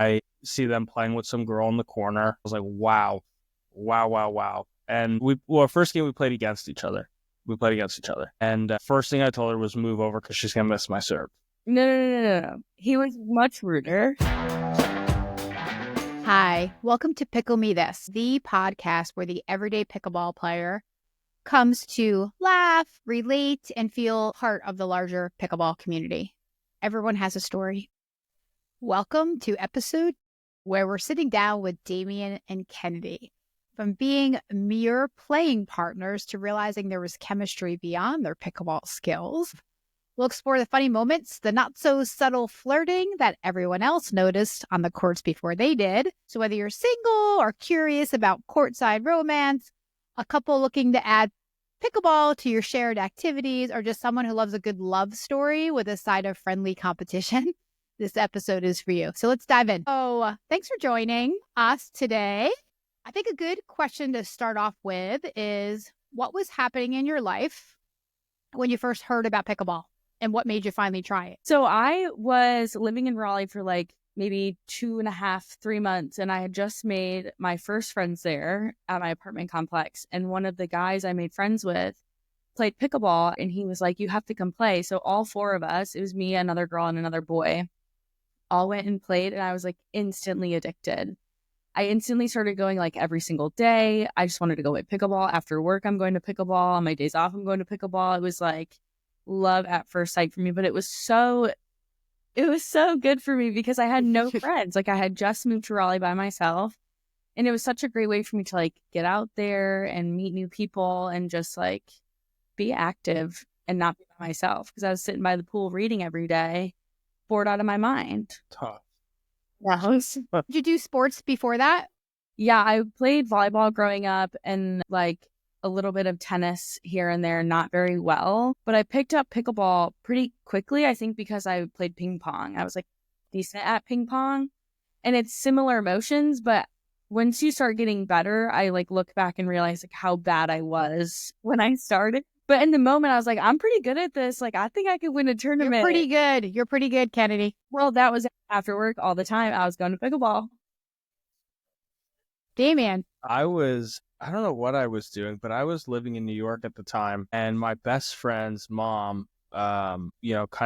I see them playing with some girl in the corner. I was like, wow, wow, wow, wow. And first game we played against each other. And first thing I told her was move over because she's going to miss my serve. No. He was much ruder. Hi, welcome to Pickle Me This, the podcast where the everyday pickleball player comes to laugh, relate, and feel part of the larger pickleball community. Everyone has a story. Welcome to episode where we're sitting down with Damien and Kennedy. From being mere playing partners to realizing there was chemistry beyond their pickleball skills. We'll explore the funny moments, the not-so-subtle flirting that everyone else noticed on the courts before they did. So whether you're single or curious about courtside romance, a couple looking to add pickleball to your shared activities, or just someone who loves a good love story with a side of friendly competition, this episode is for you. So let's dive in. Oh, thanks for joining us today. I think a good question to start off with is, what was happening in your life when you first heard about pickleball? And what made you finally try it? So I was living in Raleigh for like maybe 2.5, 3 months. And I had just made my first friends there at my apartment complex. And one of the guys I made friends with played pickleball. And he was like, you have to come play. So all four of us, it was me, another girl, and another boy, all went and played. And I was like instantly addicted. I instantly started going like every single day. I just wanted to go play pickleball. After work, I'm going to pickleball. On my days off, I'm going to pickleball. It was like love at first sight for me, but it was so good for me because I had no friends. Like I had just moved to Raleigh by myself, and it was such a great way for me to like get out there and meet new people and just like be active and not be by myself, because I was sitting by the pool reading every day, bored out of my mind. Tough. Did you do sports before that? Yeah, I played volleyball growing up and like a little bit of tennis here and there, not very well. But I picked up pickleball pretty quickly, I think because I played ping pong. I was like decent at ping pong, and it's similar emotions. But once you start getting better, I like look back and realize like how bad I was when I started. But in the moment, I was like, I'm pretty good at this. Like, I think I could win a tournament. You're pretty good, Kennedy. Well, that was after work all the time. I was going to pickleball. Damien. I don't know what I was doing, but I was living in New York at the time, and my best friend's mom, kind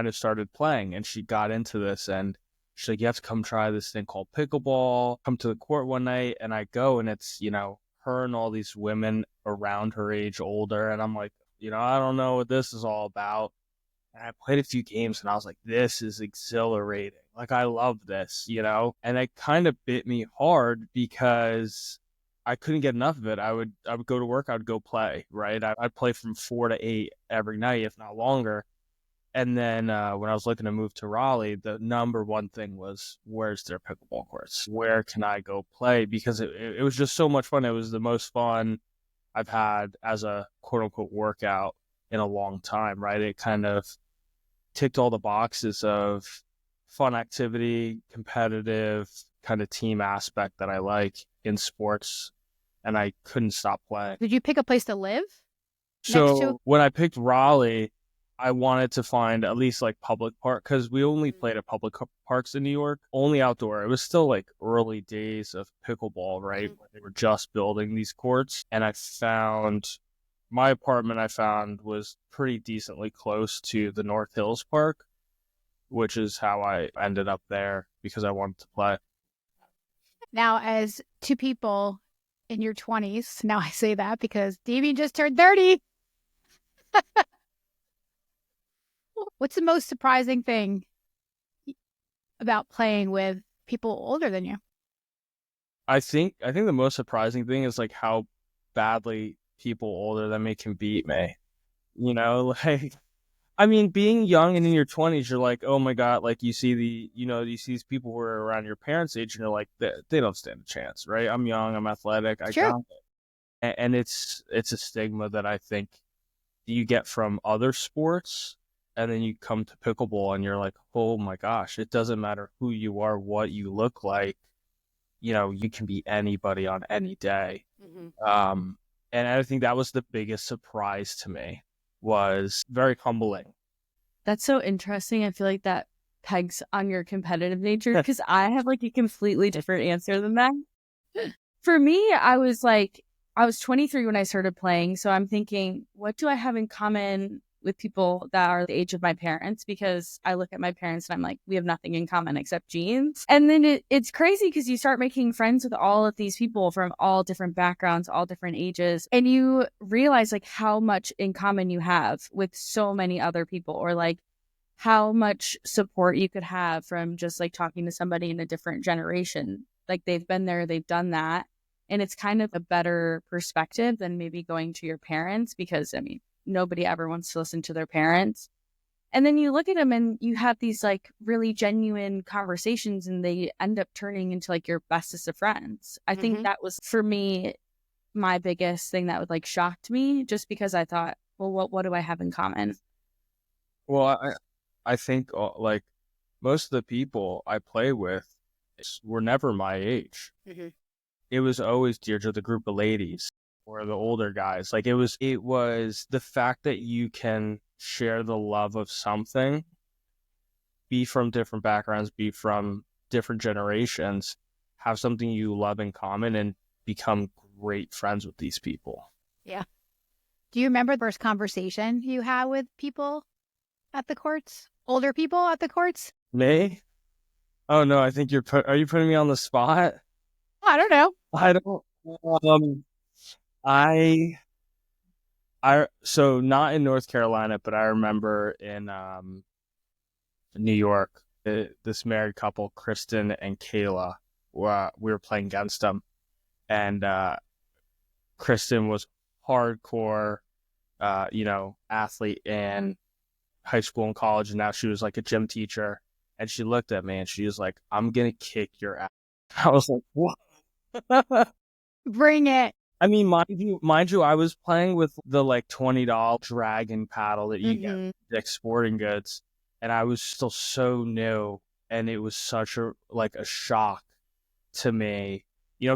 of started playing, and she got into this, and she's like, you have to come try this thing called pickleball. Come to the court one night, and I go, and it's, her and all these women around her age, older, and I'm like, I don't know what this is all about. And I played a few games, and I was like, this is exhilarating. Like, I love this, And it kind of bit me hard because I couldn't get enough of it. I would go to work, I would go play, right? I'd play from 4 to 8 every night, if not longer. And then when I was looking to move to Raleigh, the number one thing was, where's their pickleball courts? Where can I go play? Because it was just so much fun. It was the most fun I've had as a quote-unquote workout in a long time, right? It kind of ticked all the boxes of fun activity, competitive, kind of team aspect that I like in sports, and I couldn't stop playing. Did you pick a place to live? So when I picked Raleigh, I wanted to find at least like public park, because we only played at public parks in New York, only outdoor. It was still like early days of pickleball, right? When they were just building these courts. And my apartment was pretty decently close to the North Hills Park, which is how I ended up there because I wanted to play. Now, as two people in your 20s, now I say that because Damien just turned 30. What's the most surprising thing about playing with people older than you? I think the most surprising thing is like how badly people older than me can beat me. Like, I mean, being young and in your 20s, you're like, oh my God, like you see these people who are around your parents' age, and you're like, they don't stand a chance, right? I'm young, I'm athletic, I got it. And it's a stigma that I think you get from other sports, and then you come to pickleball and you're like, oh my gosh, it doesn't matter who you are, what you look like, you can be anybody on any day. Mm-hmm. And I think that was the biggest surprise to me, was very humbling. That's so interesting. I feel like that pegs on your competitive nature, because I have like a completely different answer than that. For me, I was 23 when I started playing. So I'm thinking, what do I have in common with people that are the age of my parents? Because I look at my parents and I'm like, we have nothing in common except genes. And then it's crazy because you start making friends with all of these people from all different backgrounds, all different ages. And you realize like how much in common you have with so many other people, or like how much support you could have from just like talking to somebody in a different generation. Like they've been there, they've done that. And it's kind of a better perspective than maybe going to your parents, because I mean, nobody ever wants to listen to their parents. And then you look at them and you have these like really genuine conversations, and they end up turning into like your bestest of friends. I think that was for me my biggest thing that would like shocked me, just because I thought, well, what do I have in common? Well, I think like most of the people I play with were never my age. It was always Deirdre, the group of ladies, or the older guys. Like it was the fact that you can share the love of something, be from different backgrounds, be from different generations, have something you love in common, and become great friends with these people. Yeah. Do you remember the first conversation you had with people at the courts? Older people at the courts? Me? Oh no, I think are you putting me on the spot? I don't know. I don't. So not in North Carolina, but I remember in New York, this married couple, Kristen and Kayla, we were playing against them, and Kristen was hardcore, athlete in high school and college, and now she was like a gym teacher. And she looked at me and she was like, "I'm gonna kick your ass." I was like, "What?" Bring it. I mean, mind you, I was playing with the like $20 dragon paddle that you get at Dick's Sporting Goods, and I was still so new, and it was such a shock to me,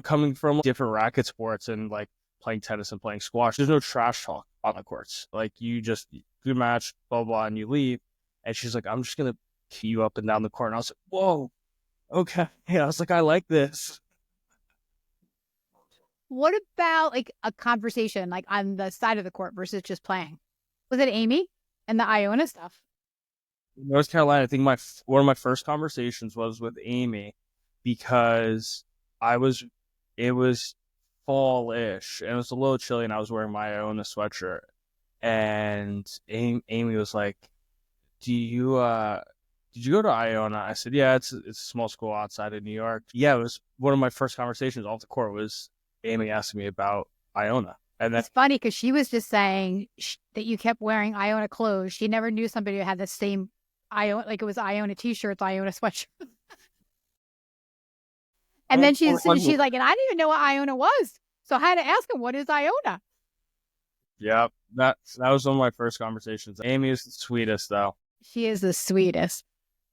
coming from different racket sports and like playing tennis and playing squash. There's no trash talk on the courts. Like you just good match, blah blah, and you leave. And she's like, "I'm just gonna key you up and down the court." And I was like, "Whoa, okay." Yeah, I was like, "I like this." What about like a conversation like on the side of the court versus just playing? Was it Amy and the Iona stuff? North Carolina, I think one of my first conversations was with Amy, because it was fall-ish and it was a little chilly, and I was wearing my Iona sweatshirt, and Amy was like, did you go to Iona? I said, yeah, it's a small school outside of New York. Yeah, it was one of my first conversations off the court was Amy asking me about Iona. And It's funny because she was just saying that you kept wearing Iona clothes. She never knew somebody who had the same Iona, like it was Iona t-shirts, Iona sweatshirts. And then she's like, and I didn't even know what Iona was. So I had to ask him, what is Iona? Yeah, that was one of my first conversations. Amy is the sweetest, though. She is the sweetest.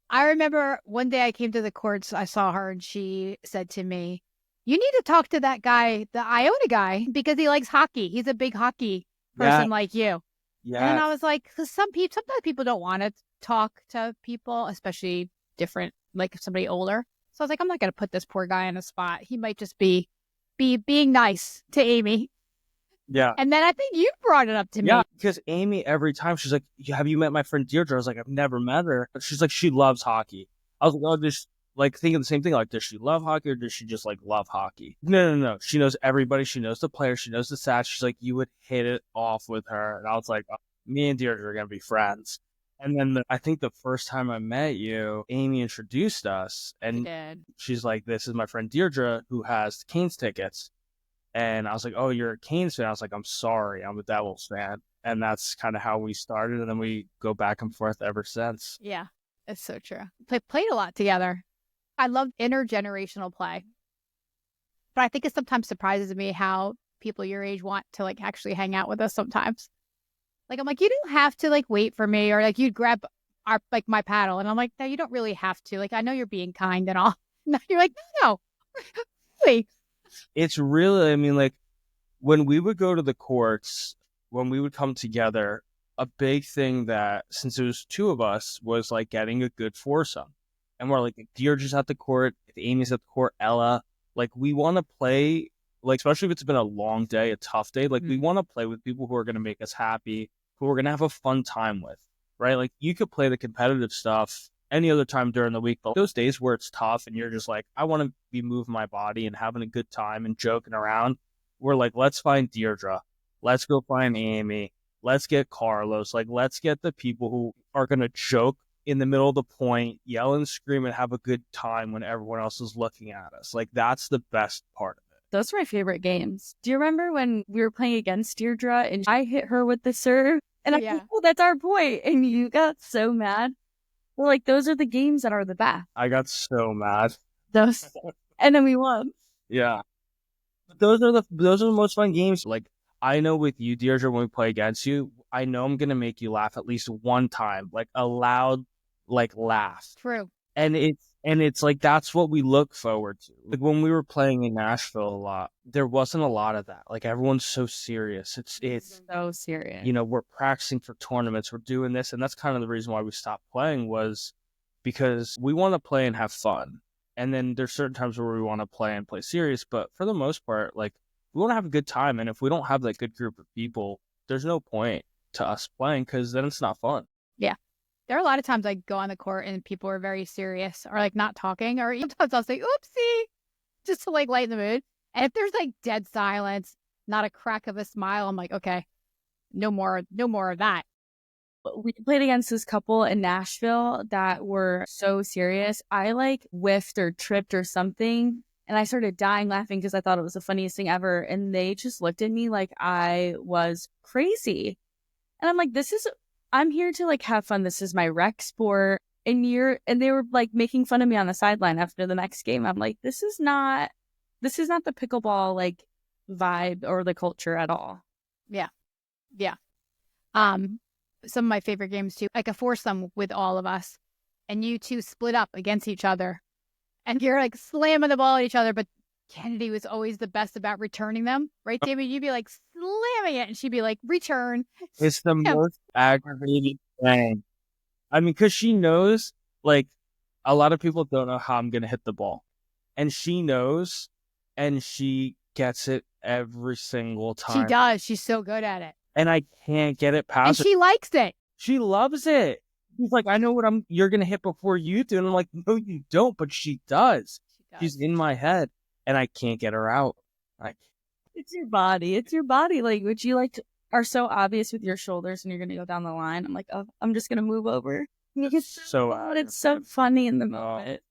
I remember one day I came to the courts, I saw her, and she said to me, "You need to talk to that guy, the Iona guy, because he likes hockey. He's a big hockey person like you." Yeah. And then I was like, because sometimes people don't want to talk to people, especially different, like somebody older. So I was like, I'm not going to put this poor guy on a spot. He might just be being nice to Amy. Yeah. And then I think you brought it up to me. Yeah, because Amy, every time she's like, "Have you met my friend Deirdre?" I was like, "I've never met her." She's like, "She loves hockey." I was like, "Oh, just like thinking the same thing. Like, does she love hockey or does she just like love hockey?" No. She knows everybody. She knows the players. She knows the stats. She's like, "You would hit it off with her." And I was like, oh, "Me and Deirdre are gonna be friends." And then I think the first time I met you, Amy introduced us, and she's like, "This is my friend Deirdre who has the Canes tickets." And I was like, "Oh, you're a Canes fan?" I was like, "I'm sorry, I'm a Devils fan." And that's kind of how we started. And then we go back and forth ever since. Yeah, it's so true. Played a lot together. I love intergenerational play. But I think it sometimes surprises me how people your age want to like actually hang out with us sometimes. Like, I'm like, you don't have to like wait for me, or like you'd grab my paddle. And I'm like, no, you don't really have to. Like, I know you're being kind and all. No, you're like, no. Really. It's really, I mean, like when we would go to the courts, when we would come together, a big thing that, since it was two of us, was like getting a good foursome. And we're like, if Deirdre's at the court, if Amy's at the court, Ella, like we want to play, like, especially if it's been a long day, a tough day, like we want to play with people who are going to make us happy, who we're going to have a fun time with, right? Like you could play the competitive stuff any other time during the week, but those days where it's tough and you're just like, I want to be moving my body and having a good time and joking around, we're like, let's find Deirdre. Let's go find Amy. Let's get Carlos. Like, let's get the people who are going to joke in the middle of the point, yell and scream and have a good time when everyone else is looking at us. Like, that's the best part of it. Those are my favorite games. Do you remember when we were playing against Deirdre and I hit her with the serve? And I'm like, oh, that's our point. And you got so mad. Well, like, those are the games that are the best. I got so mad. Those, and then we won. Yeah. Those are the most fun games. Like, I know with you, Deirdre, when we play against you, I know I'm going to make you laugh at least one time, like a loud, like, laugh. True. And it's like, that's what we look forward to. Like when we were playing in Nashville a lot, there wasn't a lot of that. Like everyone's so serious. It's so serious. You know, we're practicing for tournaments, we're doing this. And that's kind of the reason why we stopped playing, was because we want to play and have fun. And then there's certain times where we want to play and play serious. But for the most part, like, we want to have a good time. And if we don't have that good group of people, there's no point to us playing, because then it's not fun. Yeah. There are a lot of times I go on the court and people are very serious or like not talking, or sometimes I'll say, oopsie, just to like lighten the mood. And if there's like dead silence, not a crack of a smile, I'm like, okay, no more of that. We played against this couple in Nashville that were so serious. I like whiffed or tripped or something, and I started dying laughing because I thought it was the funniest thing ever. And they just looked at me like I was crazy. And I'm like, I'm here to like have fun. This is my rec sport. And they were like making fun of me on the sideline after the next game. I'm like, this is not the pickleball like vibe or the culture at all. Yeah. Yeah. Some of my favorite games too, like a foursome with all of us, and you two split up against each other and you're like slamming the ball at each other, but Kennedy was always the best about returning them, right, Damien? You'd be like slamming it and she'd be like, return. It's the most aggravating thing. I mean, because she knows, like, a lot of people don't know how I'm going to hit the ball. And she knows, and she gets it every single time. She does. She's so good at it. And I can't get it past her. And she likes it. She loves it. She's like, I know what you're going to hit before you do. And I'm like, no, you don't, but she does. She's in my head, and I can't get her out. It's your body. It's your body language. You are so obvious with your shoulders, and you're going to go down the line. I'm like, oh, I'm just going to move over. It's so funny in the moment.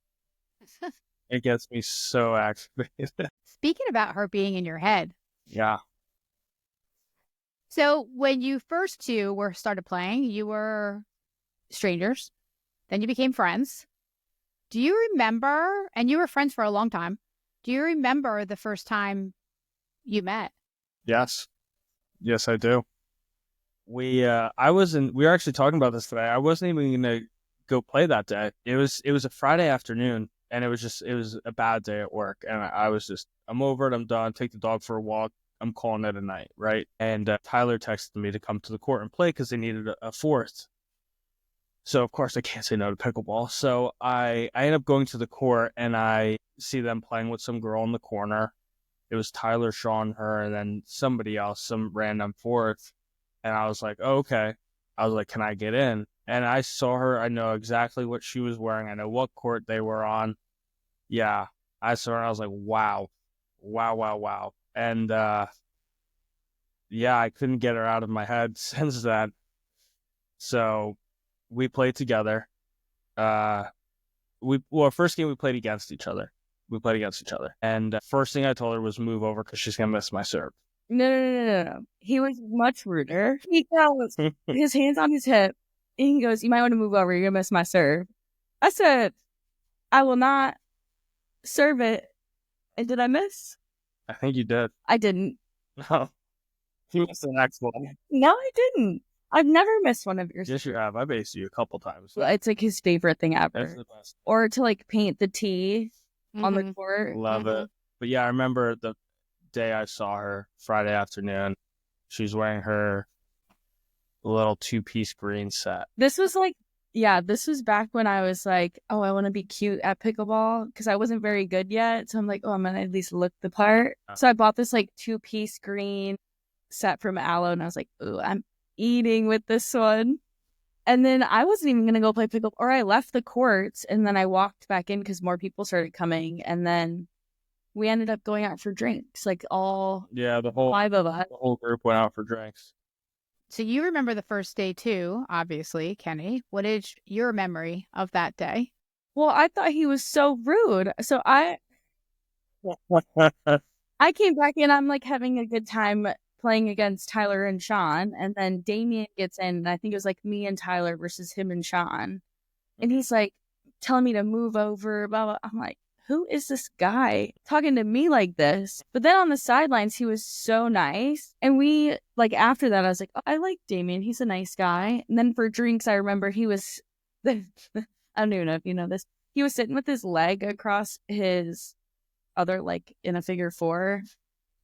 It gets me so activated. Speaking about her being in your head. Yeah. So when you first two started playing, you were strangers. Then you became friends. Do you remember, and you were friends for a long time, do you remember the first time you met? Yes. Yes, I do. We were actually talking about this today. I wasn't even going to go play that day. It was a Friday afternoon, and it was a bad day at work. And I'm over it. I'm done. Take the dog for a walk. I'm calling it a night, right? And Tyler texted me to come to the court and play because they needed a fourth. So, of course, I can't say no to pickleball. So I end up going to the court, and I see them playing with some girl in the corner. It was Tyler, Sean, her, and then somebody else, some random fourth. And I was like, oh, okay. I was like, can I get in? And I saw her. I know exactly what she was wearing. I know what court they were on. Yeah, I saw her. And I was like, wow. And yeah, I couldn't get her out of my head since then. So we played together. First game we played against each other. And first thing I told her was move over because she's going to miss my serve. No. He was much ruder. He goes, his hands on his hip, and he goes, you might want to move over. You're going to miss my serve. I said, I will not serve it. And did I miss? I think you did. I didn't. No. You missed the next one. No, I didn't. I've never missed one of yours. Yes, you have. I based you a couple times. It's like his favorite thing ever. That's the best. Or to like paint the T on the court. Love it. But yeah, I remember the day I saw her Friday afternoon. She's wearing her a little 2-piece green set. This was like, yeah, this was back when I was like, oh, I want to be cute at pickleball because I wasn't very good yet. So I'm like, oh, I'm going to at least look the part. So I bought this like 2-piece green set from Aloe and I was like, oh, I'm eating with this one. And then I wasn't even going to go play pickleball, or I left the courts and then I walked back in because more people started coming. And then we ended up going out for drinks, like all the 5 of us. The whole group went out for drinks. So you remember the first day too, obviously, Kenny. What is your memory of that day? Well, I thought he was so rude. So I came back in, I'm like having a good time playing against Tyler and Sean. And then Damien gets in, and I think it was like me and Tyler versus him and Sean. And he's like telling me to move over, blah, blah. I'm like, who is this guy talking to me like this? But then on the sidelines, he was so nice. And we, like, after that, I was like, oh, I like Damien. He's a nice guy. And then for drinks, I remember he was, I don't even know if you know this. He was sitting with his leg across his other, like, in a figure 4.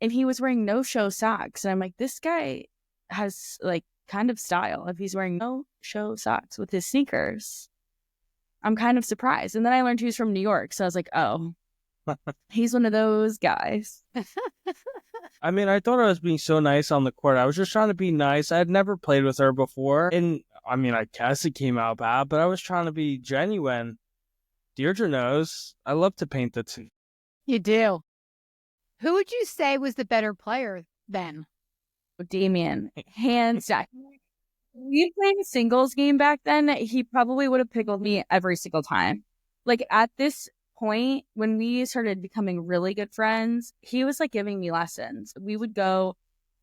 And he was wearing no-show socks. And I'm like, this guy has, like, kind of style if he's wearing no-show socks with his sneakers. I'm kind of surprised. And then I learned he was from New York. So I was like, oh, he's one of those guys. I mean, I thought I was being so nice on the court. I was just trying to be nice. I had never played with her before. And I mean, I guess it came out bad, but I was trying to be genuine. Deirdre knows I love to paint the two. You do. Who would you say was the better player then? Damien, hands down. We played a singles game back then. He probably would have pickled me every single time. Like at this point, when we started becoming really good friends, he was like giving me lessons. We would go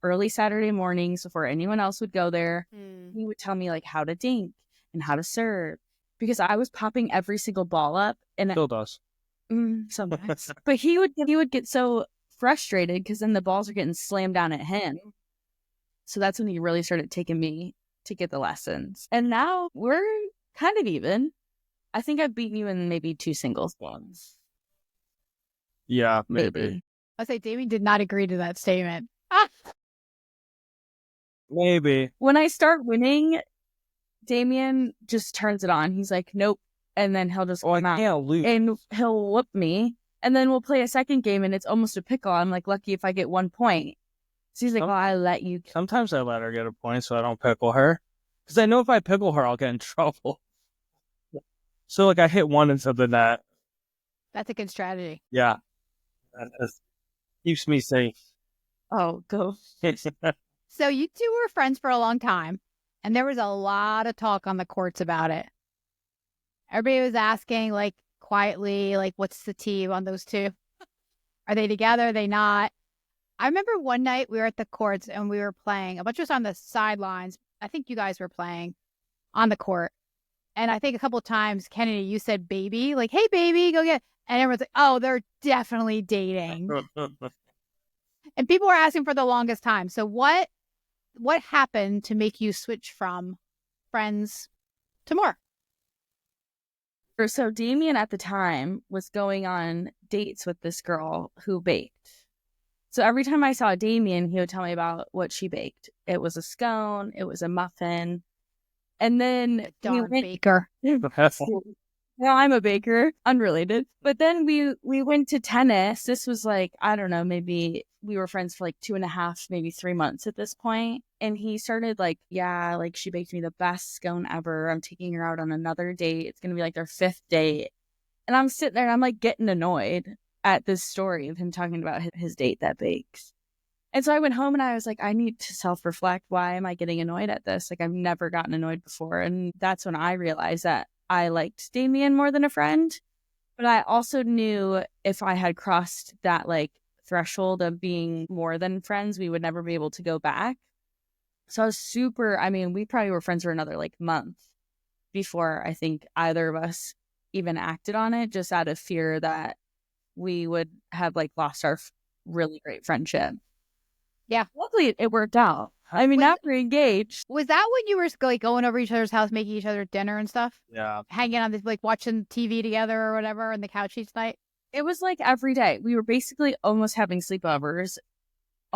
early Saturday mornings before anyone else would go there. He would tell me like how to dink and how to serve because I was popping every single ball up. And Still does. Sometimes. But he would get so frustrated because then the balls are getting slammed down at him. So that's when he really started taking me to get the lessons. And now we're kind of even. I think I've beaten you in maybe 2 singles games. Yeah, maybe. I'll say Damien did not agree to that statement. Maybe. When I start winning, Damien just turns it on. He's like, nope. And then he'll just come out can't lose. and he'll whoop me. And then we'll play a second game and it's almost a pickle. I'm like, lucky if I get 1 point. So he's like, well, I let you. Sometimes I let her get a point so I don't pickle her. Because I know if I pickle her, I'll get in trouble. So, like, I hit one into the net. That's a good strategy. Yeah. That keeps me safe. Oh, go. So you two were friends for a long time, and there was a lot of talk on the courts about it. Everybody was asking, like, quietly, like, what's the tea on those two? Are they together? Are they not? I remember one night we were at the courts and we were playing. A bunch of us on the sidelines. I think you guys were playing on the court. And I think a couple of times, Kennedy, you said baby, like, hey, baby, go get. And everyone's like, oh, they're definitely dating. And people were asking for the longest time. So what happened to make you switch from friends to more? So Damien at the time was going on dates with this girl who baked. So every time I saw Damien, he would tell me about what she baked. It was a scone. It was a muffin. And then Darn baker. Well, I'm a baker, unrelated. But then we went to tennis. This was like, I don't know, maybe we were friends for like 2.5, maybe 3 months at this point. And he started like, yeah, like she baked me the best scone ever. I'm taking her out on another date. It's going to be like their 5th date. And I'm sitting there and I'm like getting annoyed at this story of him talking about his date that bakes. And so I went home and I was like, I need to self-reflect. Why am I getting annoyed at this? Like I've never gotten annoyed before. And that's when I realized that I liked Damien more than a friend. But I also knew if I had crossed that like threshold of being more than friends, we would never be able to go back. So I was we probably were friends for another like month before I think either of us even acted on it, just out of fear that we would have like lost our really great friendship. Yeah. Luckily, it worked out. I mean, now we're engaged. Was that when you were like going over each other's house, making each other dinner and stuff? Yeah. Hanging on, like watching TV together or whatever on the couch each night? It was like every day. We were basically almost having sleepovers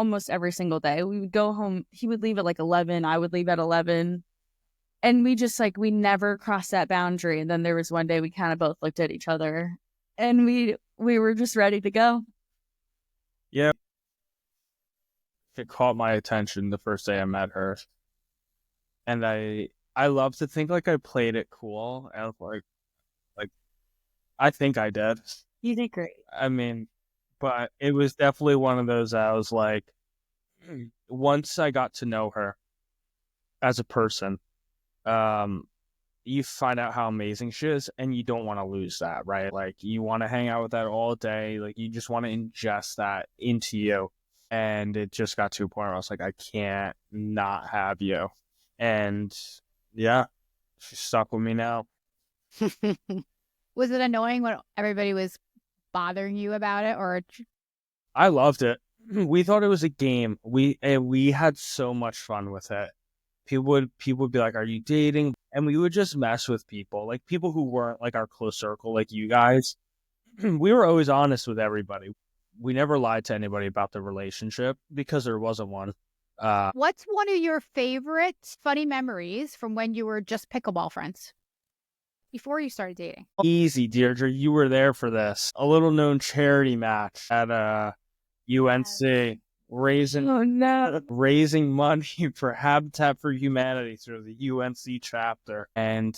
almost every single day. We would go home. He would leave at like 11. I would leave at 11. And we just like, we never crossed that boundary. And then there was one day we kind of both looked at each other and we were just ready to go. Yeah. It caught my attention the first day I met her. And I love to think like I played it cool. And like I think I did. You did great. I mean, but it was definitely one of those I was like, once I got to know her as a person, you find out how amazing she is and you don't want to lose that, right? Like you want to hang out with that all day. Like you just want to ingest that into you. And it just got to a point where I was like, I can't not have you. And yeah, she's stuck with me now. Was it annoying when everybody was bothering you about it, or? I loved it. We thought it was a game. We had so much fun with it. People would be like, "Are you dating?" And we would just mess with people, like people who weren't like our close circle, like you guys. We were always honest with everybody. We never lied to anybody about the relationship because there wasn't one. What's one of your favorite funny memories from when you were just pickleball friends before you started dating? Easy, Deirdre. You were there for this. A little known charity match at UNC. Raising money for Habitat for Humanity through the UNC chapter. And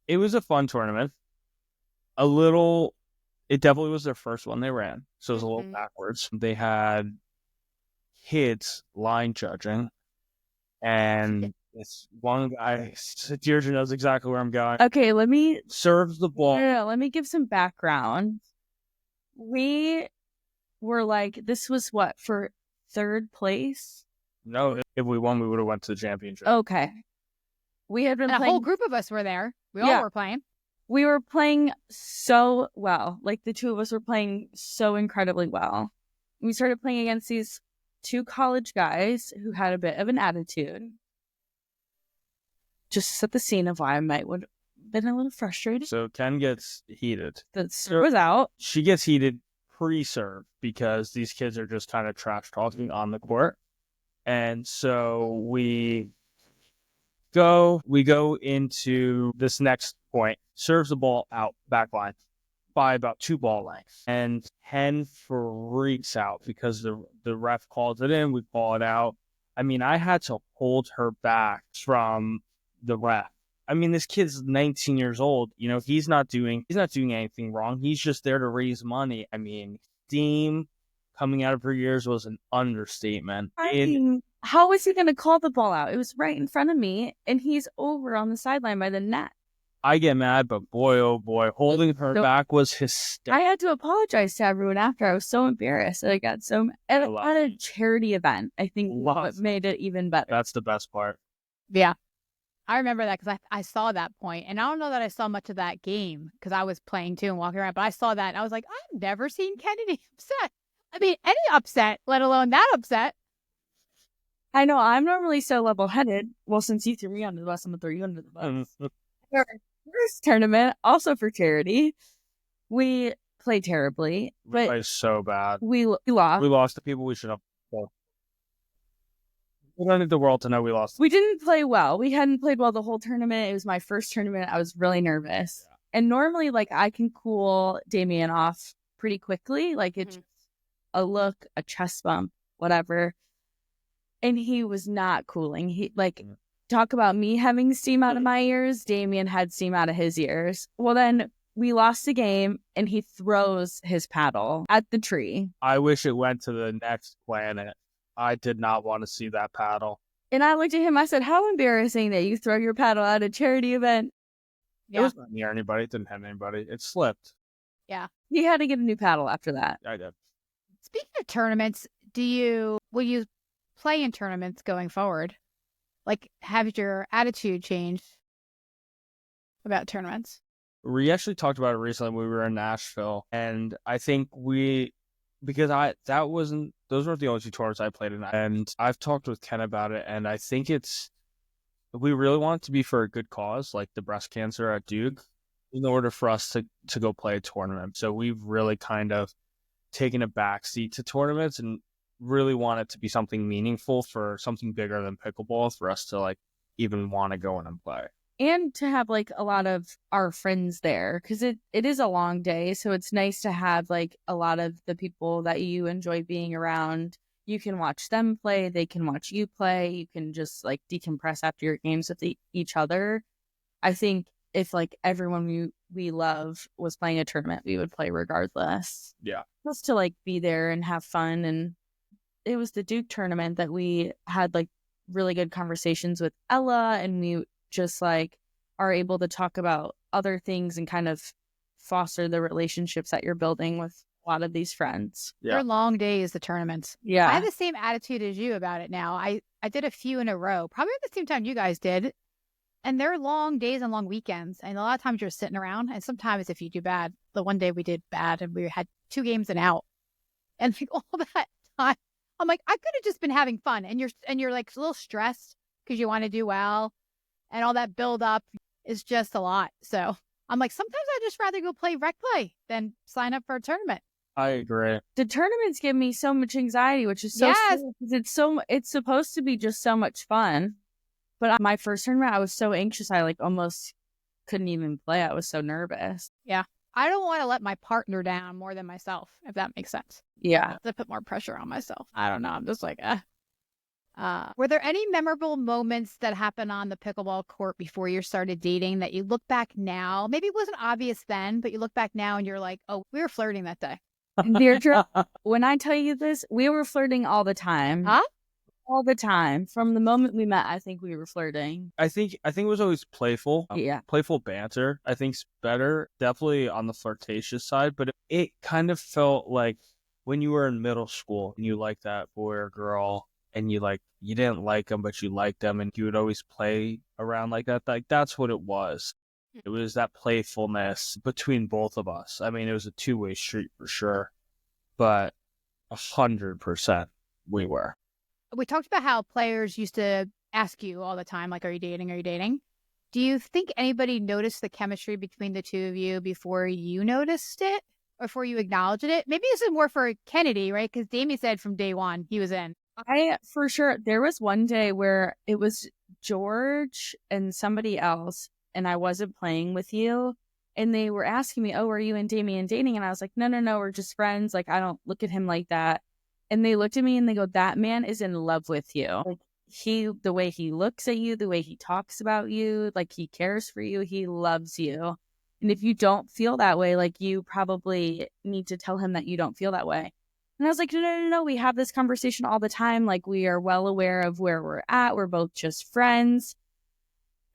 it was a fun tournament. It definitely was their first one they ran. So it was a little backwards. They had kids line judging. And this one guy, Deirdre knows exactly where I'm going. Okay, let me serves the ball. No, let me give some background. We were like, this was what, for third place? No, if we won, we would have went to the championship. Okay. We had been and playing. A whole group of us were there. We all were playing. We were playing so well. Like the two of us were playing so incredibly well. We started playing against these two college guys who had a bit of an attitude. Just to set the scene of why I might would have been a little frustrated. So Ken gets heated. The serve was out. She gets heated pre-serve because these kids are just kind of trash talking on the court. And so we go into this next point, serves the ball out back line by about 2 ball lengths. And Ken freaks out because the ref calls it in, we call it out. I mean, I had to hold her back from the ref. I mean, this kid's 19 years old. You know, he's not doing anything wrong. He's just there to raise money. I mean, steam coming out of her ears was an understatement. How was he going to call the ball out? It was right in front of me, and he's over on the sideline by the net. I get mad, but boy, oh boy, holding her back was hysterical. I had to apologize to everyone after. I was so embarrassed. I got so at a charity event. I think what made it even better. That's the best part. Yeah. I remember that because I saw that point, and I don't know that I saw much of that game because I was playing too and walking around, but I saw that and I was like, I've never seen Kennedy upset. I mean, any upset, let alone that upset. I know, I'm normally so level-headed. Well, since you threw me under the bus, I'm going to throw you under the bus. First tournament, also for charity, we played terribly. We played so bad. We lost. We lost to people we should have. We don't need the world to know we lost. We didn't play well. We hadn't played well the whole tournament. It was my first tournament. I was really nervous. Yeah. And normally, like, I can cool Damien off pretty quickly. Like, it's a look, a chest bump, whatever. And he was not cooling. He, talk about me having steam out of my ears. Damien had steam out of his ears. Well, then we lost the game, and he throws his paddle at the tree. I wish it went to the next planet. I did not want to see that paddle. And I looked at him, I said, how embarrassing that you throw your paddle at a charity event. Yeah. It was not near anybody. It didn't hit anybody. It slipped. Yeah. He had to get a new paddle after that. I did. Speaking of tournaments, will you play in tournaments going forward? Like, have your attitude changed about tournaments? We actually talked about it recently when we were in Nashville. And I think those weren't the only 2 tournaments I played in. And I've talked with Ken about it, and I think we really want it to be for a good cause, like the breast cancer at Duke, in order for us to go play a tournament. So we've really kind of taken a backseat to tournaments and really want it to be something meaningful for something bigger than pickleball for us to like even want to go in and play. And to have like a lot of our friends there, because it is a long day. So it's nice to have like a lot of the people that you enjoy being around. You can watch them play. They can watch you play. You can just like decompress after your games with each other. I think if like everyone we love was playing a tournament, we would play regardless. Yeah. Just to like be there and have fun. And it was the Duke tournament that we had like really good conversations with Ella, and we just like are able to talk about other things and kind of foster the relationships that you're building with a lot of these friends. Yeah. They're long days, the tournaments. Yeah. I have the same attitude as you about it now. I did a few in a row, probably at the same time you guys did. And they're long days and long weekends. And a lot of times you're sitting around. And sometimes if you do bad, the one day we did bad and we had 2 games and out. And like all that time, I'm like, I could have just been having fun. And you're like a little stressed because you want to do well. And all that build up is just a lot. So I'm like, sometimes I'd just rather go play rec play than sign up for a tournament. I agree. The tournaments give me so much anxiety, which is so sad, it's supposed to be just so much fun. But my first tournament, I was so anxious. I like almost couldn't even play. I was so nervous. Yeah. I don't want to let my partner down more than myself, if that makes sense. Yeah. To put more pressure on myself. I don't know. I'm just like, were there any memorable moments that happened on the pickleball court before you started dating that you look back now? Maybe it wasn't obvious then, but you look back now and you're like, oh, we were flirting that day. Deirdre, when I tell you this, we were flirting all the time. Huh? All the time. From the moment we met, I think we were flirting. I think it was always playful. Yeah. Playful banter, I think's better. Definitely on the flirtatious side, but it kind of felt like when you were in middle school and you liked that boy or girl and you didn't like them, but you liked them and you would always play around like that. Like that's what it was. It was that playfulness between both of us. I mean, it was a two-way street for sure, but 100% we were. We talked about how players used to ask you all the time, like, are you dating? Are you dating? Do you think anybody noticed the chemistry between the two of you before you noticed it or before you acknowledged it? Maybe this is more for Kennedy, right? Because Damien said from day one he was in. For sure. There was one day where it was George and somebody else, and I wasn't playing with you. And they were asking me, oh, are you and Damien dating? And I was like, no, we're just friends. Like, I don't look at him like that. And they looked at me and they go, that man is in love with you. Like the way he looks at you, the way he talks about you, like he cares for you, he loves you. And if you don't feel that way, like you probably need to tell him that you don't feel that way. And I was like, no. We have this conversation all the time. Like we are well aware of where we're at. We're both just friends.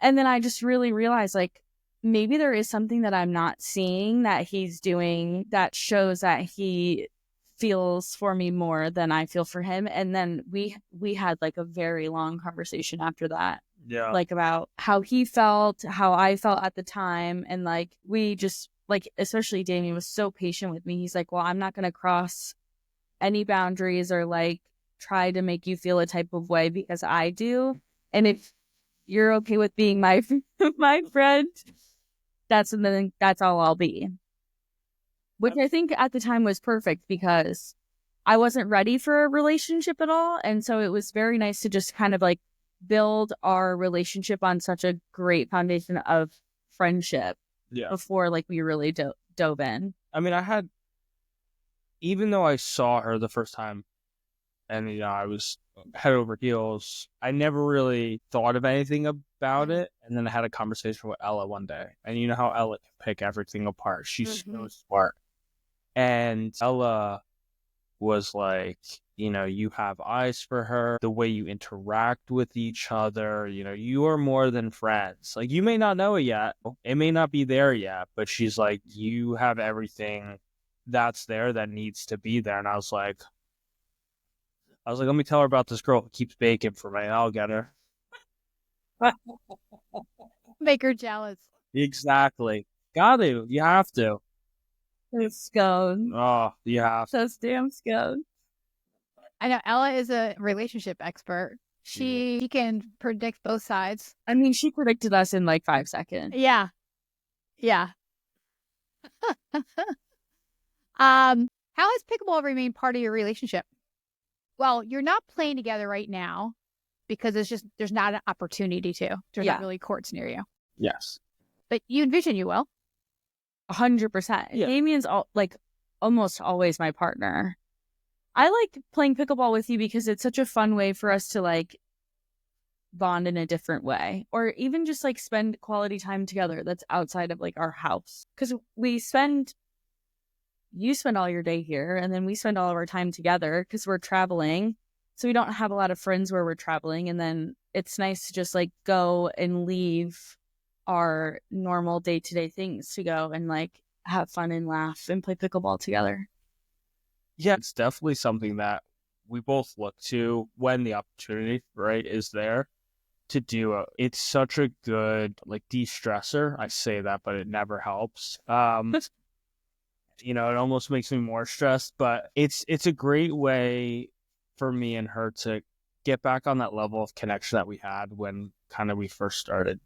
And then I just really realized like, maybe there is something that I'm not seeing that he's doing that shows that he feels for me more than I feel for him. And then we had like a very long conversation after that. Yeah. Like about how he felt, how I felt at the time. And like, we just like, especially Damien was so patient with me. He's like, well, I'm not going to cross any boundaries or like try to make you feel a type of way because I do. And if you're okay with being my friend, that's all I'll be. Which I think at the time was perfect because I wasn't ready for a relationship at all. And so it was very nice to just kind of like build our relationship on such a great foundation of friendship before like we really dove in. I mean, even though I saw her the first time and, I was head over heels, I never really thought of anything about it. And then I had a conversation with Ella one day. And you know how Ella can pick everything apart. She's so smart. And Ella was like, you have eyes for her, the way you interact with each other, you are more than friends. Like, you may not know it yet. It may not be there yet, but she's like, you have everything that's there that needs to be there. And I was like, let me tell her about this girl who keeps baking for me. I'll get her. Make her jealous. Exactly. Got to. You have to. Those scones. Oh, you have to. Those damn scones. I know Ella is a relationship expert. She can predict both sides. I mean, she predicted us in like 5 seconds. Yeah. How has pickleball remained part of your relationship? Well, you're not playing together right now because there's not an opportunity to. There's not really courts near you. Yes. But you envision you will. 100%. Yeah. Damien's almost always my partner. I like playing pickleball with you because it's such a fun way for us to like bond in a different way, or even just like spend quality time together that's outside of like our house. Because you spend all your day here, and then we spend all of our time together because we're traveling. So we don't have a lot of friends where we're traveling, and then it's nice to just like go and leave our normal day-to-day things to go and like have fun and laugh and play pickleball together. Yeah, it's definitely something that we both look to when the opportunity, right, is there to do it. It's such a good like de-stressor. I say that, but it never helps. It almost makes me more stressed, but it's a great way for me and her to get back on that level of connection that we had when kind of we first started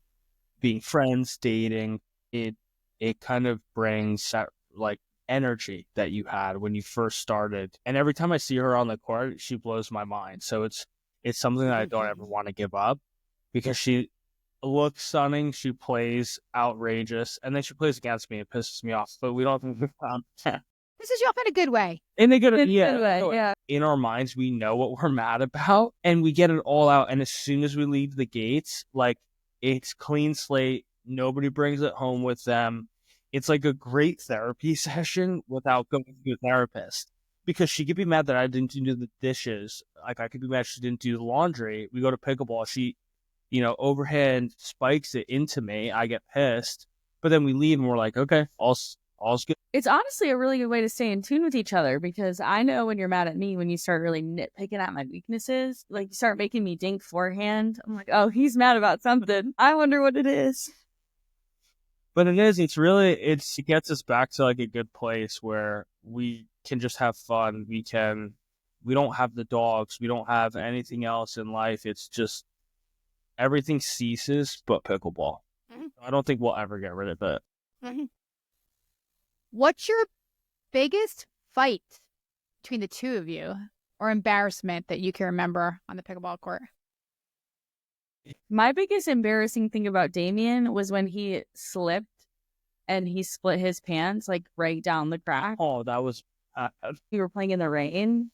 being friends, dating. It kind of brings that like energy that you had when you first started. And every time I see her on the court, she blows my mind. So it's something that I don't ever want to give up because she looks stunning. She plays outrageous, and then she plays against me. It pisses me off, but we don't This is you off in a good way. In a good way, yeah. In our minds, we know what we're mad about, and we get it all out. And as soon as we leave the gates, like, it's clean slate. Nobody brings it home with them. It's like a great therapy session without going to a therapist. Because she could be mad that I didn't do the dishes. Like, I could be mad she didn't do the laundry. We go to pickleball. She, overhand spikes it into me. I get pissed. But then we leave and we're like, okay, all's good. It's honestly a really good way to stay in tune with each other, because I know when you're mad at me, when you start really nitpicking at my weaknesses, like you start making me dink forehand. I'm like, oh, he's mad about something. I wonder what it is. But it gets us back to like a good place where we can just have fun. We don't have the dogs. We don't have anything else in life. It's just everything ceases but pickleball. Mm-hmm. I don't think we'll ever get rid of it. Mm-hmm. What's your biggest fight between the two of you, or embarrassment that you can remember on the pickleball court? My biggest embarrassing thing about Damien was when he slipped and he split his pants like right down the crack. Oh, that was we were playing in the rain.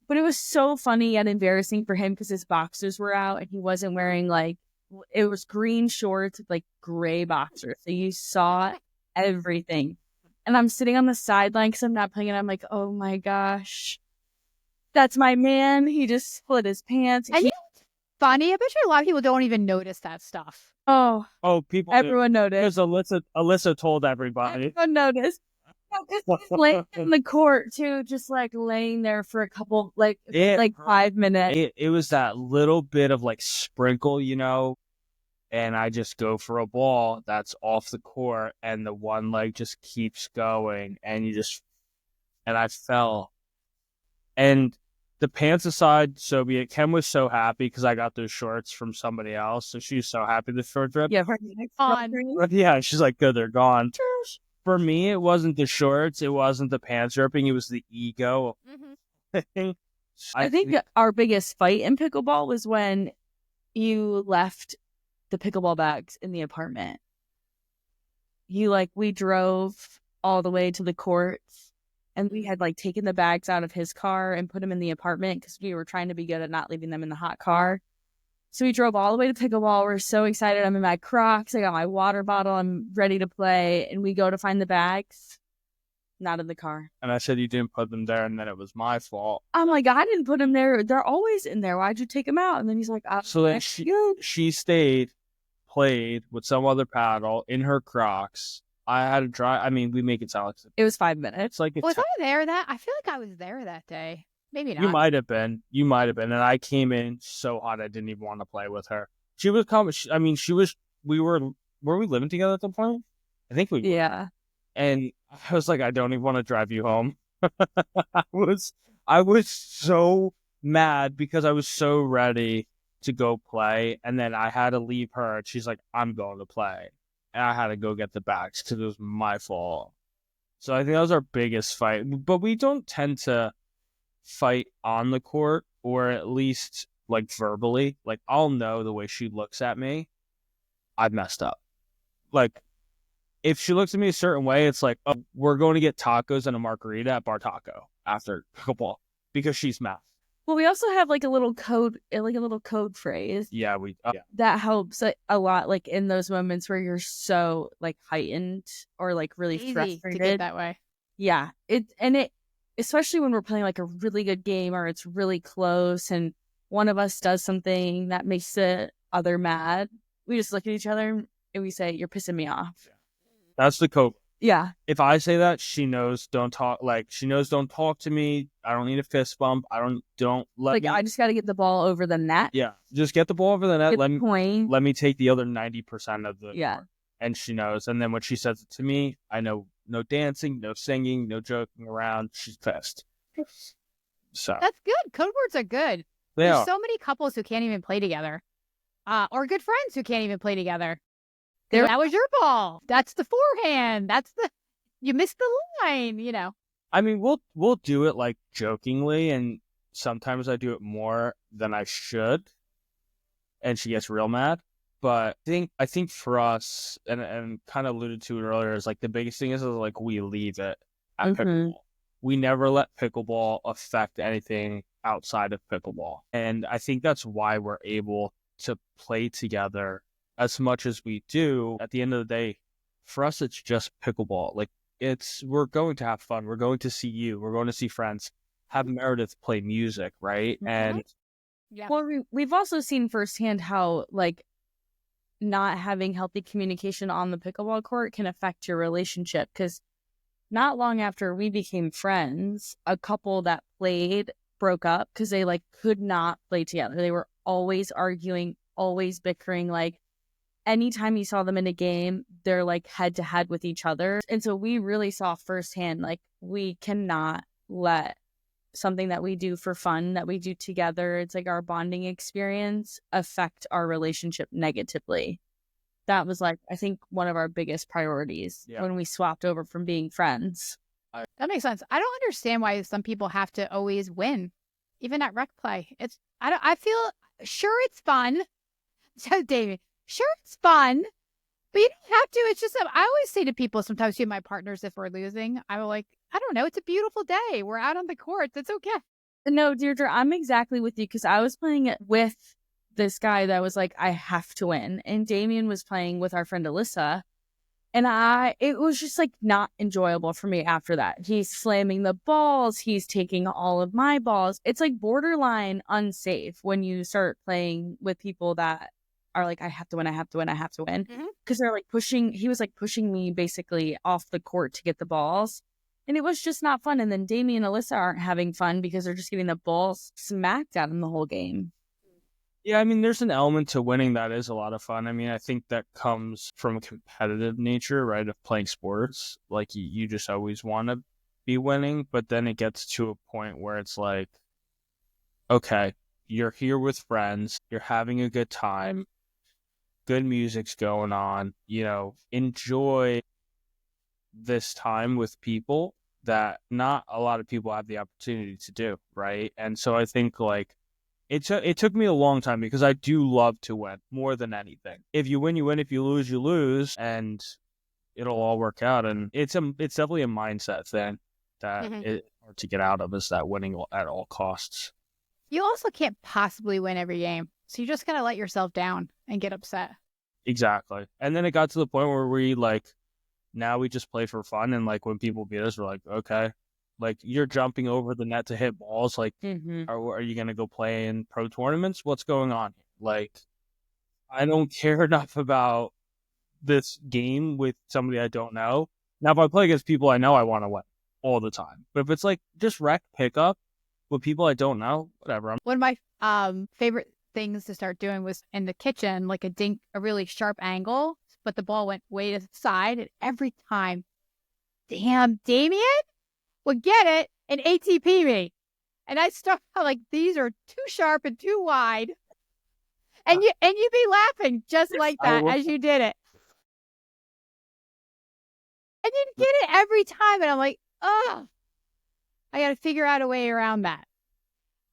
But it was so funny and embarrassing for him because his boxers were out and he wasn't wearing it was green shorts with like gray boxers. So you saw everything. And I'm sitting on the sideline because I'm not playing, and I'm like, oh my gosh, that's my man. He just split his pants. And funny, I bet you a lot of people don't even notice that stuff. Oh, people. Everyone noticed. Because Alyssa told everybody. Everyone noticed. He's laying in the court too, just like laying there for a couple, 5 minutes. It was that little bit of like sprinkle, and I just go for a ball that's off the court, and the one leg just keeps going, and I fell. And the pants aside, so be it. Kim was so happy because I got those shorts from somebody else, so she's so happy the shorts ripped. Yeah, yeah, she's like, good, they're gone. For me, it wasn't the shorts, it wasn't the pants ripping, it was the ego thing. I think our biggest fight in pickleball was when you left the pickleball bags in the apartment. We drove all the way to the courts, and we had taken the bags out of his car and put them in the apartment because we were trying to be good at not leaving them in the hot car. So we drove all the way to pickleball. We're so excited. I'm in my Crocs. I got my water bottle. I'm ready to play. And we go to find the bags. Not in the car. And I said you didn't put them there, and then it was my fault. I'm like, I didn't put them there. They're always in there. Why'd you take them out? And then he's like, so then she stayed, played with some other paddle in her Crocs. I had to drive. I mean, we make it sound like it was 5 minutes. Was I there I feel like I was there that day. Maybe not. You might have been. And I came in so hot I didn't even want to play with her. She was coming. Were we living together at the point? I think we were. Yeah. And I was like, I don't even want to drive you home. I was so mad because I was so ready to go play. And then I had to leave her. And she's like, I'm going to play. And I had to go get the bags because it was my fault. So I think that was our biggest fight. But we don't tend to fight on the court, or at least like verbally, like I'll know the way she looks at me, I've messed up. Like if she looks at me a certain way, it's like, oh, we're going to get tacos and a margarita at Bar Taco after pickleball because she's mad. Well, we also have like a little code phrase. Yeah, that helps a lot, like in those moments where you're so like heightened or like really Easy frustrated. to get that way. Yeah, it especially when we're playing like a really good game or it's really close and one of us does something that makes the other mad. We just look at each other and we say, "You're pissing me off." That's the code. Yeah. If I say that, she knows don't talk. Like she knows don't talk to me. I don't need a fist bump. Don't let Like me. I just got to get the ball over the net. Yeah, just get the ball over the net. Get the point. Let me take the other 90% of the. Yeah. Part. And she knows. And then when she says it to me, I know no dancing, no singing, no joking around. She's pissed. So That's good. Code words are good. There's so many couples who can't even play together, or good friends who can't even play together. That was your ball. That's the forehand. You missed the line, you know. I mean, we'll do it like jokingly, and sometimes I do it more than I should, and she gets real mad. But I think for us, and kind of alluded to it earlier, is like the biggest thing is like we leave it at pickleball. We never let pickleball affect anything outside of pickleball, and I think that's why we're able to play together as much as we do. At the end of the day, for us, it's just pickleball. Like we're going to have fun. We're going to see you. We're going to see friends. Have Meredith play music, right? Mm-hmm. And yeah. Well, we've also seen firsthand how like not having healthy communication on the pickleball court can affect your relationship. Because not long after we became friends, a couple that played broke up because they like could not play together. They were always arguing, always bickering. Like anytime you saw them in a game, they're like head to head with each other. And so we really saw firsthand, like we cannot let something that we do for fun, that we do together, it's like our bonding experience, affect our relationship negatively. That was like, I think one of our biggest priorities when we swapped over from being friends. That makes sense. I don't understand why some people have to always win, even at rec play. I feel sure it's fun. So Damien, sure it's fun, but you don't have to. It's just, I always say to people sometimes, my partners, if we're losing, I'm like, I don't know, it's a beautiful day. We're out on the court. That's okay. No, Deirdre, I'm exactly with you because I was playing it with this guy that was like, I have to win. And Damien was playing with our friend Alyssa. And it was just like not enjoyable for me after that. He's slamming the balls. He's taking all of my balls. It's like borderline unsafe when you start playing with people that are like, I have to win, I have to win, I have to win. Because they're like he was like pushing me basically off the court to get the balls. And it was just not fun. And then Damien and Alyssa aren't having fun because they're just getting the balls smacked at them the whole game. Yeah, I mean, there's an element to winning that is a lot of fun. I mean, I think that comes from a competitive nature, right, of playing sports. Like, you just always want to be winning, but then it gets to a point where it's like, okay, you're here with friends, you're having a good time, good music's going on, enjoy this time with people that not a lot of people have the opportunity to do, right? And so I think like it took me a long time because I do love to win more than anything. If you win, you win. If you lose, you lose, and it'll all work out. And it's definitely a mindset thing that it's hard to get out of, is that winning at all costs. You also can't possibly win every game, so you just gotta let yourself down and get upset. Exactly. And then it got to the point where we like, now we just play for fun, and like when people beat us, we're like, okay, like you're jumping over the net to hit balls. Like, are you gonna go play in pro tournaments? What's going on? Like, I don't care enough about this game with somebody I don't know. Now, if I play against people I know, I want to win all the time. But if it's like just rec pickup with people I don't know, whatever. One of my favorite things to start doing was in the kitchen, like a really sharp angle, but the ball went way to the side, and every time, damn, Damien would get it and ATP me. And I start like, these are too sharp and too wide. And you'd be laughing just like that as you did it. And you'd get it every time. And I'm like, oh, I got to figure out a way around that.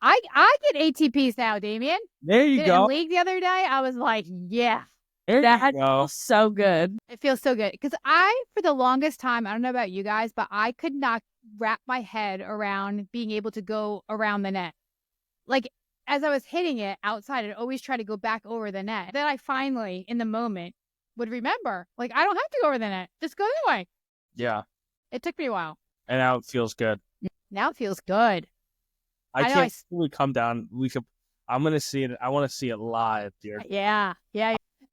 I get ATPs now, Damien. There you Did it go. in league the other day. I was like, yeah. There That you go. feels so good. It feels so good. Because for the longest time, I don't know about you guys, but I could not wrap my head around being able to go around the net. Like, as I was hitting it outside, I'd always try to go back over the net. Then I finally, in the moment, would remember, like, I don't have to go over the net. Just go that way. Yeah. It took me a while. And now it feels good. Now it feels good. I I know, can't really come down. I'm going to see it. I want to see it live, dear. Yeah.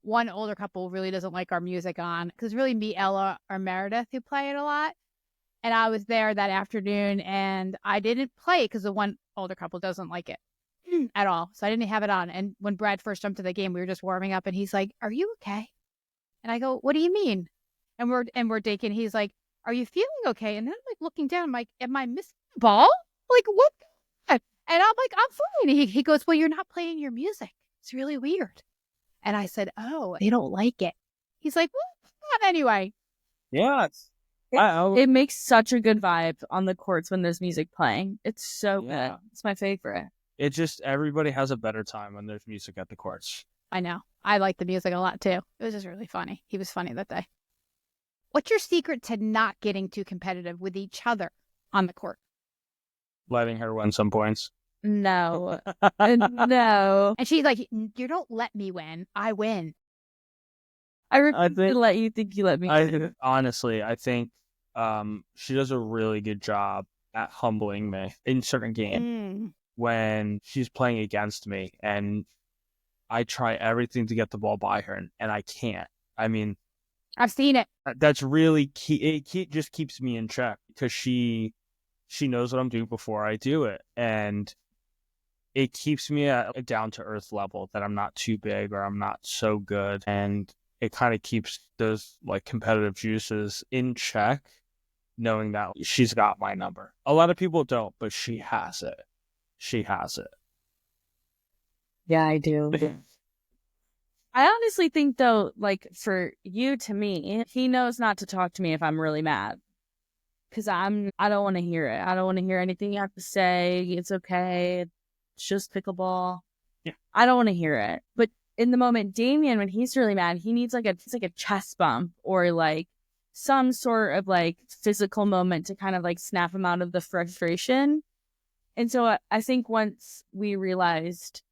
One older couple really doesn't like our music on because it's really me, Ella, or Meredith who play it a lot. And I was there that afternoon and I didn't play because the one older couple doesn't like it at all. So I didn't have it on. And when Brad first jumped to the game, we were just warming up and he's like, "Are you okay?" And I go, "What do you mean?" And we're dating. He's like, "Are you feeling okay?" And then I'm like looking down. I'm like, "Am I missing the ball? Like what?" And I'm like, "I'm fine." He goes, "Well, you're not playing your music. It's really weird." And I said, "Oh, they don't like it." He's like, "Well, not anyway." Yeah. It makes such a good vibe on the courts when there's music playing. It's so Yeah. good. It's my favorite. It just, everybody has a better time when there's music at the courts. I know. I like the music a lot too. It was just really funny. He was funny that day. What's your secret to not getting too competitive with each other on the court? Letting her win some points. No. No. And she's like, "You don't let me win. I win." I refuse to let you think you let me win. Honestly, I think she does a really good job at humbling me in certain games when she's playing against me and I try everything to get the ball by her and I can't. I mean, I've seen it. that's really key. It just keeps me in check because she knows what I'm doing before I do it. And it keeps me at a down to earth level that I'm not too big or I'm not so good. And it kind of keeps those like competitive juices in check, knowing that she's got my number. A lot of people don't, but she has it. She has it. Yeah, I do. I honestly think though, like for you to me, he knows not to talk to me if I'm really mad. Cause I don't want to hear it. I don't want to hear anything you have to say. It's okay. It's just pickleball. Yeah. I don't want to hear it. But in the moment, Damien, when he's really mad, he needs it's like a chest bump or like some sort of like physical moment to kind of like snap him out of the frustration. And so I think once we realized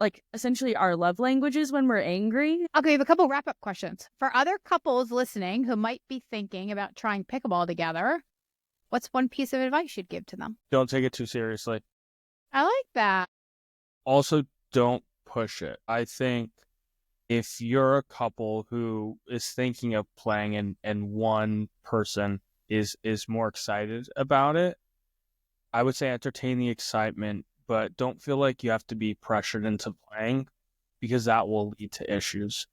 like essentially our love languages when we're angry. Okay, we have a couple wrap-up questions. For other couples listening who might be thinking about trying pickleball together, what's one piece of advice you'd give to them? Don't take it too seriously. I like that. Also, don't push it. I think if you're a couple who is thinking of playing and one person is more excited about it, I would say entertain the excitement, but don't feel like you have to be pressured into playing because that will lead to issues.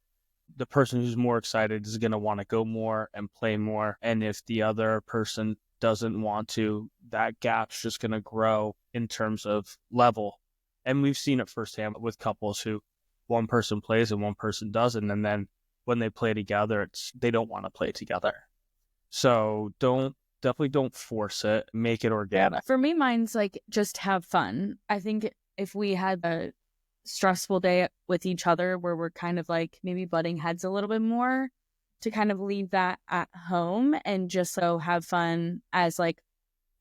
The person who's more excited is going to want to go more and play more. And if the other person doesn't want to, that gap's just going to grow in terms of level. And we've seen it firsthand with couples who one person plays and one person doesn't. And then when they play together, they don't want to play together. So definitely don't force it. Make it organic. For me, mine's like just have fun. I think if we had a stressful day with each other where we're kind of like maybe butting heads a little bit more, to kind of leave that at home and just so have fun as like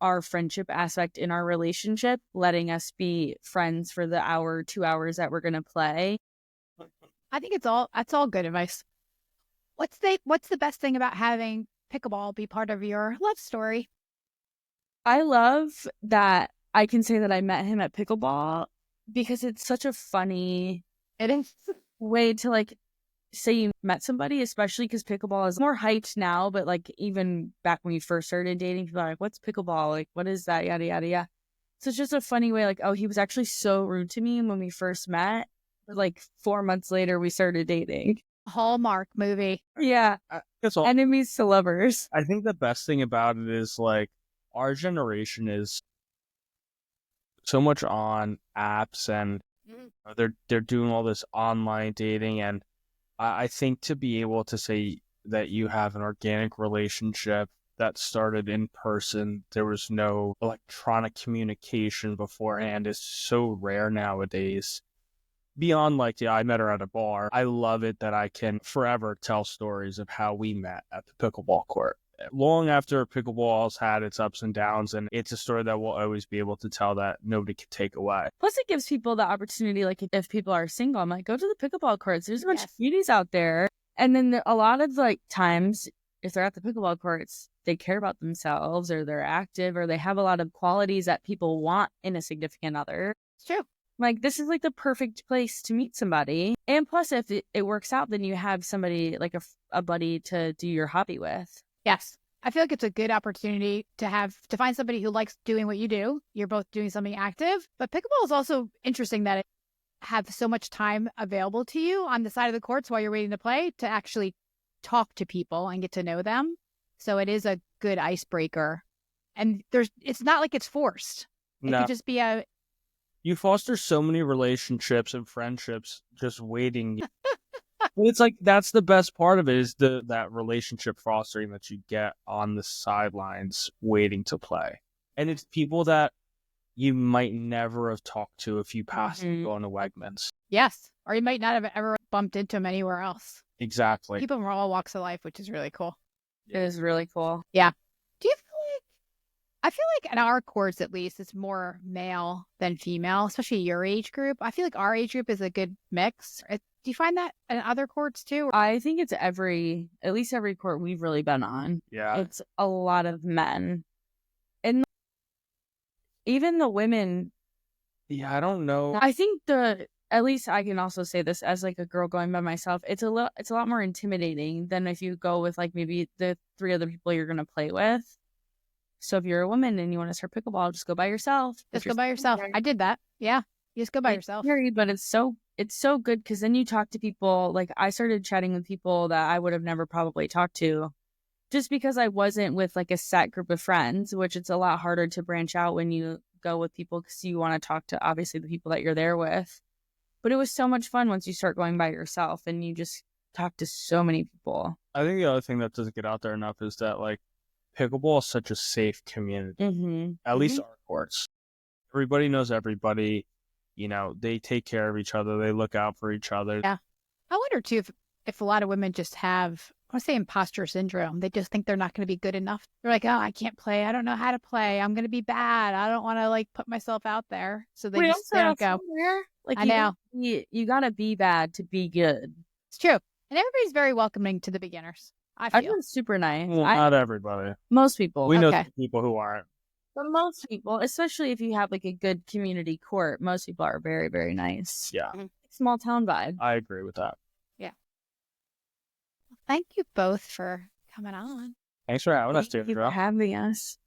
our friendship aspect in our relationship, letting us be friends for the hour, 2 hours that we're going to play. I think that's all good advice. What's the best thing about having pickleball be part of your love story? I love that I can say that I met him at pickleball because it's such a funny way to like say you met somebody, especially because pickleball is more hyped now, but like even back when we first started dating, people are like, "What's pickleball? Like, what is that? Yada, yada, yada." So it's just a funny way, like, oh, he was actually so rude to me when we first met. But like 4 months later, we started dating. Hallmark movie. Yeah. Enemies to lovers. I think the best thing about it is like our generation is so much on apps and they're doing all this online dating, and I think to be able to say that you have an organic relationship that started in person. There was no electronic communication beforehand. It's so rare nowadays. Beyond I met her at a bar. I love it that I can forever tell stories of how we met at the pickleball court. Long after pickleball's had its ups and downs, and it's a story that we'll always be able to tell that nobody can take away. Plus, it gives people the opportunity, if people are single, I'm like, go to the pickleball courts. There's a bunch of beauties out there. And then a lot of times, if they're at the pickleball courts, they care about themselves, or they're active, or they have a lot of qualities that people want in a significant other. It's true. This is the perfect place to meet somebody. And plus, if it works out, then you have somebody a buddy to do your hobby with. Yes. I feel like it's a good opportunity to find somebody who likes doing what you do. You're both doing something active. But pickleball is also interesting that it have so much time available to you on the side of the courts while you're waiting to play to actually talk to people and get to know them. So it is a good icebreaker. And it's not like it's forced. It could just be you foster so many relationships and friendships just waiting. It's that's the best part of it, is that relationship fostering that you get on the sidelines waiting to play. And it's people that you might never have talked to if you passed going to Wegmans. Yes. Or you might not have ever bumped into them anywhere else. Exactly. People from all walks of life, which is really cool. It is really cool. Yeah. Do you I feel like at our courts, at least, it's more male than female, especially your age group. I feel like our age group is a good mix. Do you find that in other courts too? I think it's at least every court we've really been on. Yeah. It's a lot of men. And even the women. Yeah, I don't know. I think at least I can also say this as a girl going by myself, it's a lot more intimidating than if you go with maybe the 3 other people you're going to play with. So if you're a woman and you want to start pickleball, just go by yourself. Just go by yourself. I did that. Yeah. You just go by yourself. Scary, but it's so good because then you talk to people. I started chatting with people that I would have never probably talked to just because I wasn't with a set group of friends, which it's a lot harder to branch out when you go with people because you want to talk to obviously the people that you're there with. But it was so much fun once you start going by yourself and you just talk to so many people. I think the other thing that doesn't get out there enough is that pickleball is such a safe community. At least our courts. Everybody knows everybody. They take care of each other. They look out for each other. Yeah. I wonder too if a lot of women just have, I want to say, imposter syndrome. They just think they're not going to be good enough. They're like, oh, I can't play. I don't know how to play. I'm going to be bad. I don't want to put myself out there. So they don't go. I know. You got to be bad to be good. It's true. And everybody's very welcoming to the beginners. I feel. Everyone's super nice. Well, not everybody. Most people. We know some people who aren't. But most people, especially if you have a good community court, most people are very, very nice. Yeah. Small town vibe. I agree with that. Yeah. Well, thank you both for coming on. Thanks for having us, Deirdre. Thank you for having us.